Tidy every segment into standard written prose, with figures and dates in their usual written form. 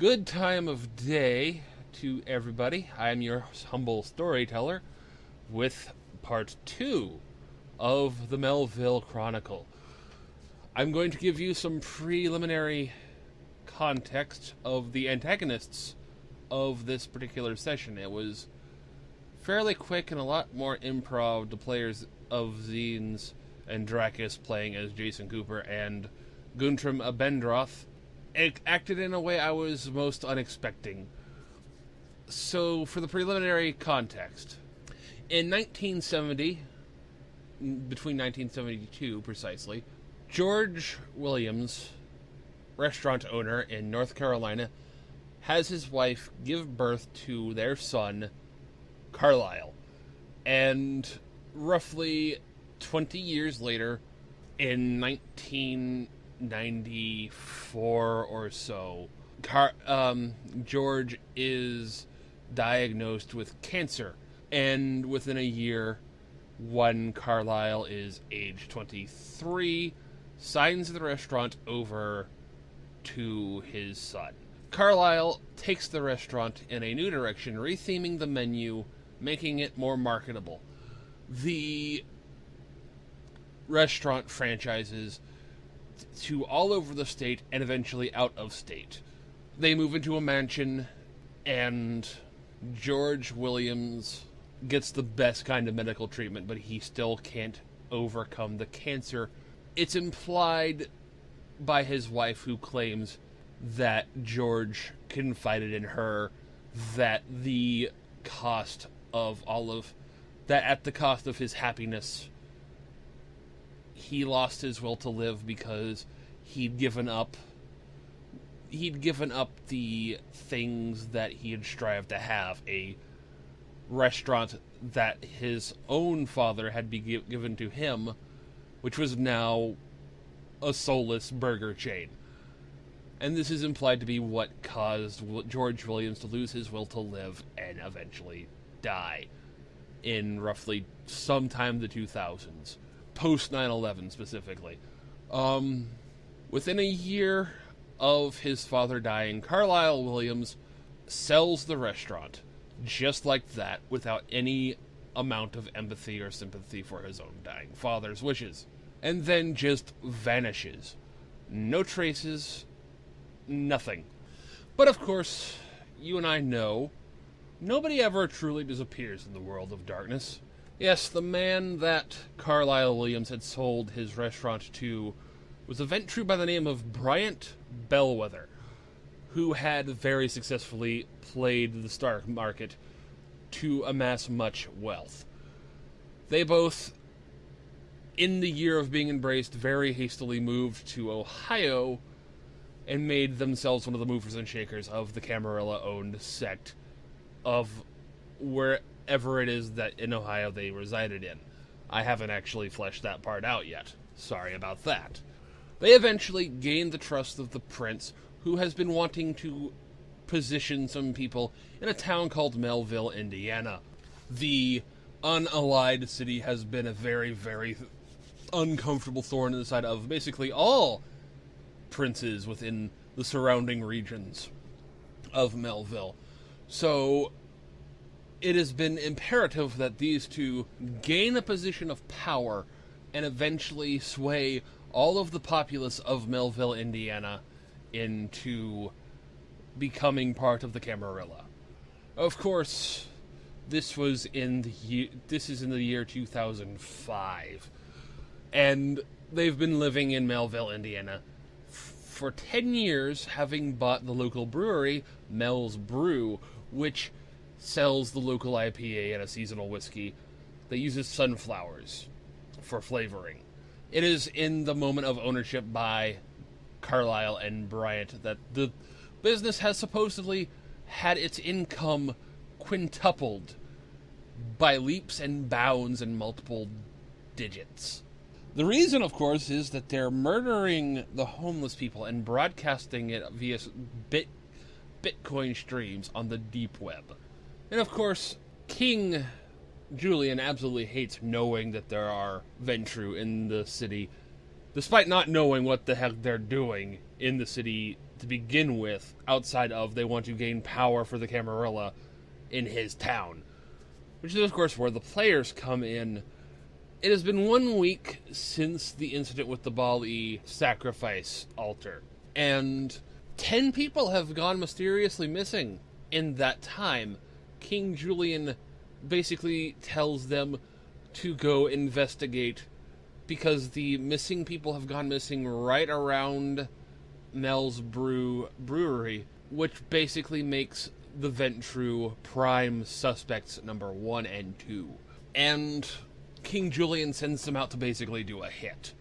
Good time of day to everybody. I'm your humble storyteller with part 2 of the Melville Chronicle. I'm going to give you some preliminary context of the antagonists of this particular session. It was fairly quick and a lot more improv. The players of Xeans and Drakis playing as Jason Cooper and Guntram Abendroth acted in a way I was most unexpecting. So, for the preliminary context, in 1970, between 1972 precisely, George Williams, restaurant owner in North Carolina, has his wife give birth to their son, Carlisle. And roughly 20 years later, in 1994 or so, George is diagnosed with cancer. And within a year, when Carlisle is age 23, signs the restaurant over to his son. Carlisle takes the restaurant in a new direction, retheming the menu, making it more marketable. The restaurant franchises to all over the state and eventually out of state. They move into a mansion, and George Williams gets the best kind of medical treatment, but he still can't overcome the cancer. It's implied by his wife, who claims that George confided in her that the cost of at the cost of his happiness, he lost his will to live because he'd given up the things that he had strived to have, a restaurant that his own father had been given to him, which was now a soulless burger chain. And this is implied to be what caused George Williams to lose his will to live and eventually die in roughly sometime the 2000s. Post 9/11 specifically. Within a year of his father dying, Carlisle Williams sells the restaurant just like that, without any amount of empathy or sympathy for his own dying father's wishes, and then just vanishes. No traces, nothing. But of course, you and I know, nobody ever truly disappears in the world of darkness. Yes, the man that Carlisle Williams had sold his restaurant to was a ventrue by the name of Bryant Bellwether, who had very successfully played the stock market to amass much wealth. They both, in the year of being embraced, very hastily moved to Ohio and made themselves one of the movers and shakers of the Camarilla-owned sect of wherever it is that in Ohio they resided in. I haven't actually fleshed that part out yet. Sorry about that. They eventually gained the trust of the prince, who has been wanting to position some people in a town called Melville, Indiana. The unallied city has been a very, very uncomfortable thorn in the side of basically all princes within the surrounding regions of Melville. So it has been imperative that these two gain a position of power and eventually sway all of the populace of Melville, Indiana, into becoming part of the Camarilla. Of course, this is in the year 2005, and they've been living in Melville, Indiana, for 10 years, having bought the local brewery, Mel's Brew, which sells the local IPA and a seasonal whiskey that uses sunflowers for flavoring. It is in the moment of ownership by Carlisle and Bryant that the business has supposedly had its income quintupled by leaps and bounds and multiple digits. The reason, of course, is that they're murdering the homeless people and broadcasting it via Bitcoin streams on the deep web. And of course, King Julian absolutely hates knowing that there are ventrue in the city despite not knowing what the heck they're doing in the city to begin with, outside of they want to gain power for the Camarilla in his town. Which is, of course, where the players come in. It has been 1 week since the incident with the Bali sacrifice altar, and 10 people have gone mysteriously missing in that time. King Julian basically tells them to go investigate because the missing people have gone missing right around Mel's brewery, which basically makes the ventrue prime suspects number 1 and 2. And King Julian sends them out to basically do a hit.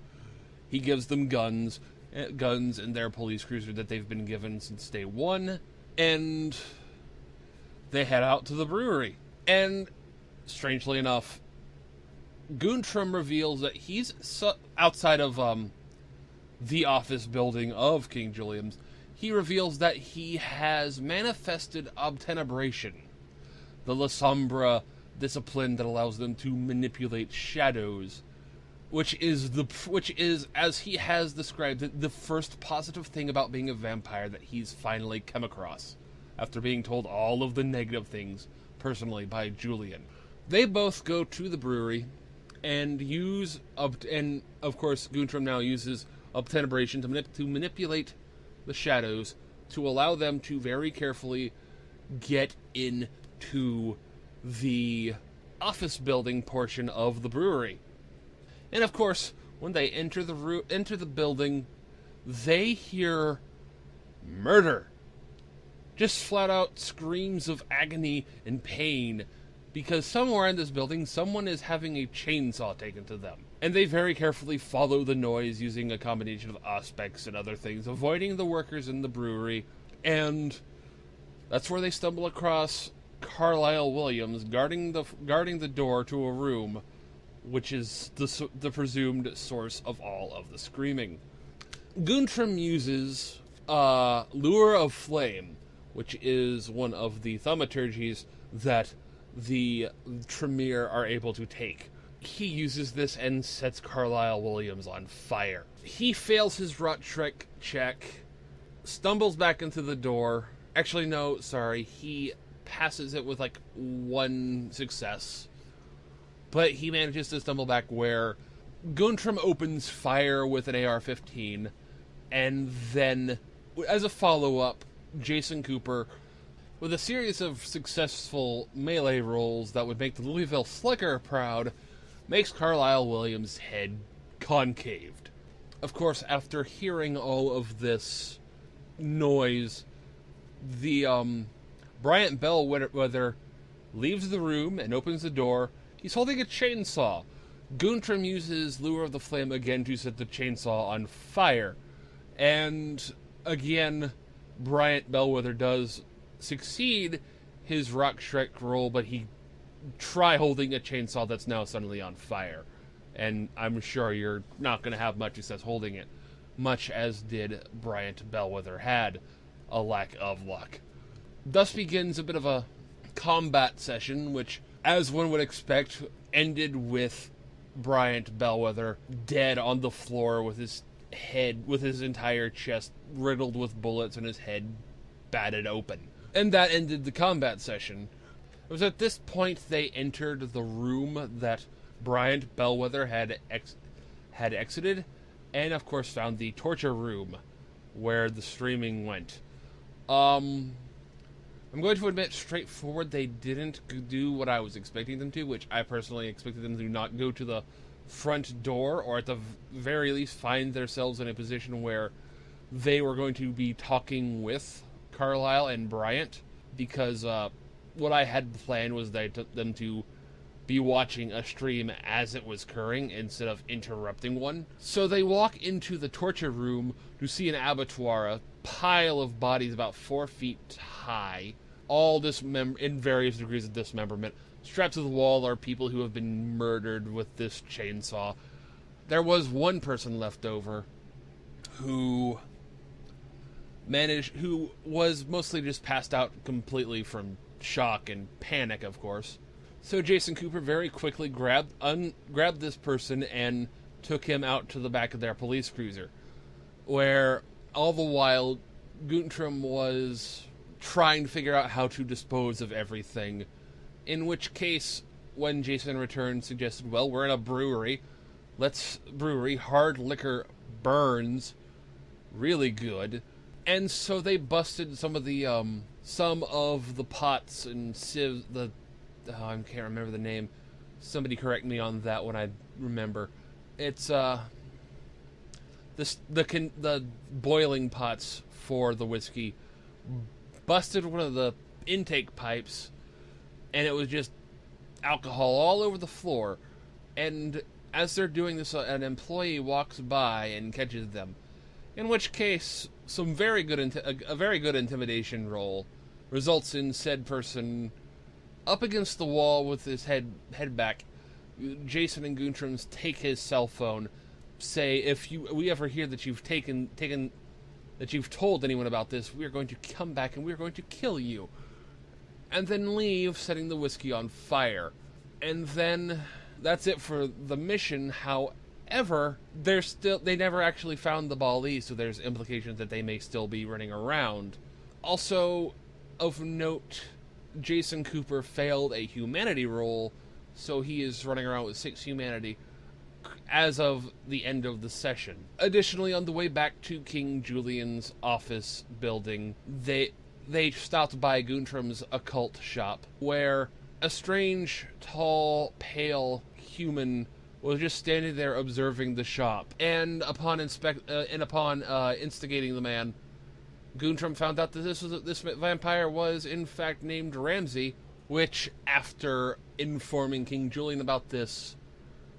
He gives them guns and their police cruiser that they've been given since day 1, and they head out to the brewery. And, strangely enough, Guntram reveals that he's outside of the office building of King Julian's. He reveals that he has manifested obtenebration, the La Sombra discipline that allows them to manipulate shadows, which is, as he has described it, the first positive thing about being a vampire that he's finally come across, after being told all of the negative things, personally, by Julian. They both go to the brewery, and of course, Guntram now uses obtenebration to manipulate the shadows to allow them to very carefully get into the office building portion of the brewery. And of course, when they enter the building, they hear murder. Just flat out screams of agony and pain, because somewhere in this building, someone is having a chainsaw taken to them. And they very carefully follow the noise using a combination of aspects and other things, avoiding the workers in the brewery. And that's where they stumble across Carlisle Williams guarding the door to a room, which is the presumed source of all of the screaming. Guntram uses Lure of Flame, which is one of the thaumaturgies that the Tremere are able to take. He uses this and sets Carlisle Williams on fire. He fails his rot trick check, stumbles back into the door. Actually, no, sorry. He passes it with, 1 success. But he manages to stumble back where Guntram opens fire with an AR-15. And then, as a follow-up, Jason Cooper, with a series of successful melee rolls that would make the Louisville Slicker proud, makes Carlisle Williams' head concaved. Of course, after hearing all of this noise, the Bryant Bellwether leaves the room and opens the door. He's holding a chainsaw. Guntram uses Lure of the Flame again to set the chainsaw on fire. And again, Bryant Bellwether does succeed his rock shrek roll, but he try holding a chainsaw that's now suddenly on fire. And I'm sure you're not going to have much success holding it, much as did Bryant Bellwether had a lack of luck. Thus begins a bit of a combat session, which, as one would expect, ended with Bryant Bellwether dead on the floor with his entire chest riddled with bullets and his head batted open. And that ended the combat session. It was at this point they entered the room that Bryant Bellwether had exited, and of course found the torture room where the streaming went. I'm going to admit straightforward they didn't do what I was expecting them to, which I personally expected them to not go to the front door, or at the very least find themselves in a position where they were going to be talking with Carlisle and Bryant, because what I had planned was them to be watching a stream as it was occurring instead of interrupting one. So they walk into the torture room to see an abattoir, a pile of bodies about 4 feet high, all in various degrees of dismemberment. Strapped to the wall are people who have been murdered with this chainsaw. There was one person left over who was mostly just passed out completely from shock and panic, of course. So Jason Cooper very quickly grabbed this person and took him out to the back of their police cruiser, where all the while Guntram was trying to figure out how to dispose of everything, in which case, when Jason returned, suggested, well, we're in a brewery. Hard liquor burns really good. And so they busted some of the pots and sieves, I can't remember the name. Somebody correct me on that when I remember. It's, the boiling pots for the whiskey busted one of the intake pipes, and it was just alcohol all over the floor. And as they're doing this, an employee walks by and catches them, in which case a very good intimidation roll results in said person up against the wall with his head back. Jason and Guntram's take his cell phone, say, if we ever hear that you've that you've told anyone about this, we are going to come back and we are going to kill you. And then leave, setting the whiskey on fire. And then that's it for the mission. However, they never actually found the Bali, so there's implications that they may still be running around. Also, of note, Jason Cooper failed a humanity roll, so he is running around with 6 humanity as of the end of the session. Additionally, on the way back to King Julian's office building, they stopped by Guntram's occult shop, where a strange, tall, pale human was just standing there observing the shop. And upon instigating the man, Guntram found out that this vampire was in fact named Ramsay, which, after informing King Julian about this,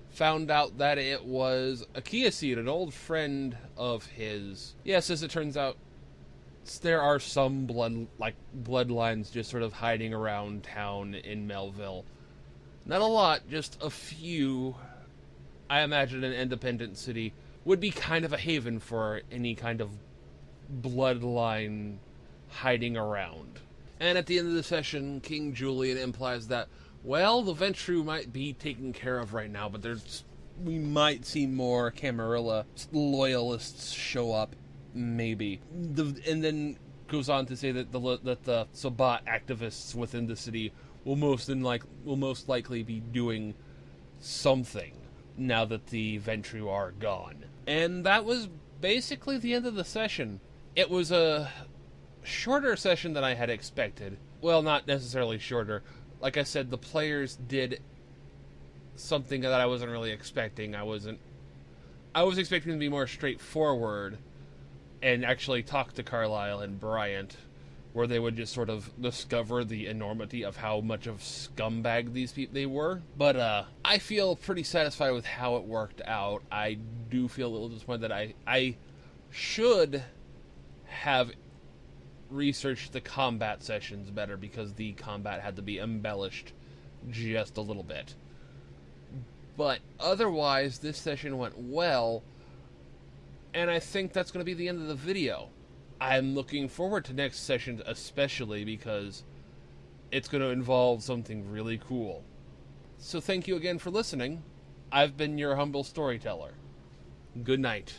found out that it was a Kiaseed, an old friend of his. Yes, as it turns out, there are some bloodlines just sort of hiding around town in Melville. Not a lot, just a few. I imagine an independent city would be kind of a haven for any kind of bloodline hiding around. And at the end of the session, King Julian implies that, well, the ventrue might be taken care of right now, but we might see more Camarilla loyalists show up, maybe. And then goes on to say that the Sabbat activists within the city will most likely be doing something now that the ventrue are gone. And that was basically the end of the session. It was a shorter session than I had expected. Well, not necessarily shorter. Like I said, the players did something that I wasn't really expecting. I was expecting them to be more straightforward and actually talk to Carlisle and Bryant, where they would just sort of discover the enormity of how much of scumbag these people they were. But I feel pretty satisfied with how it worked out. I do feel a little disappointed that I should have researched the combat sessions better, because the combat had to be embellished just a little bit. But otherwise, this session went well, and I think that's going to be the end of the video. I'm looking forward to next session, especially because it's going to involve something really cool. So thank you again for listening. I've been your humble storyteller. Good night.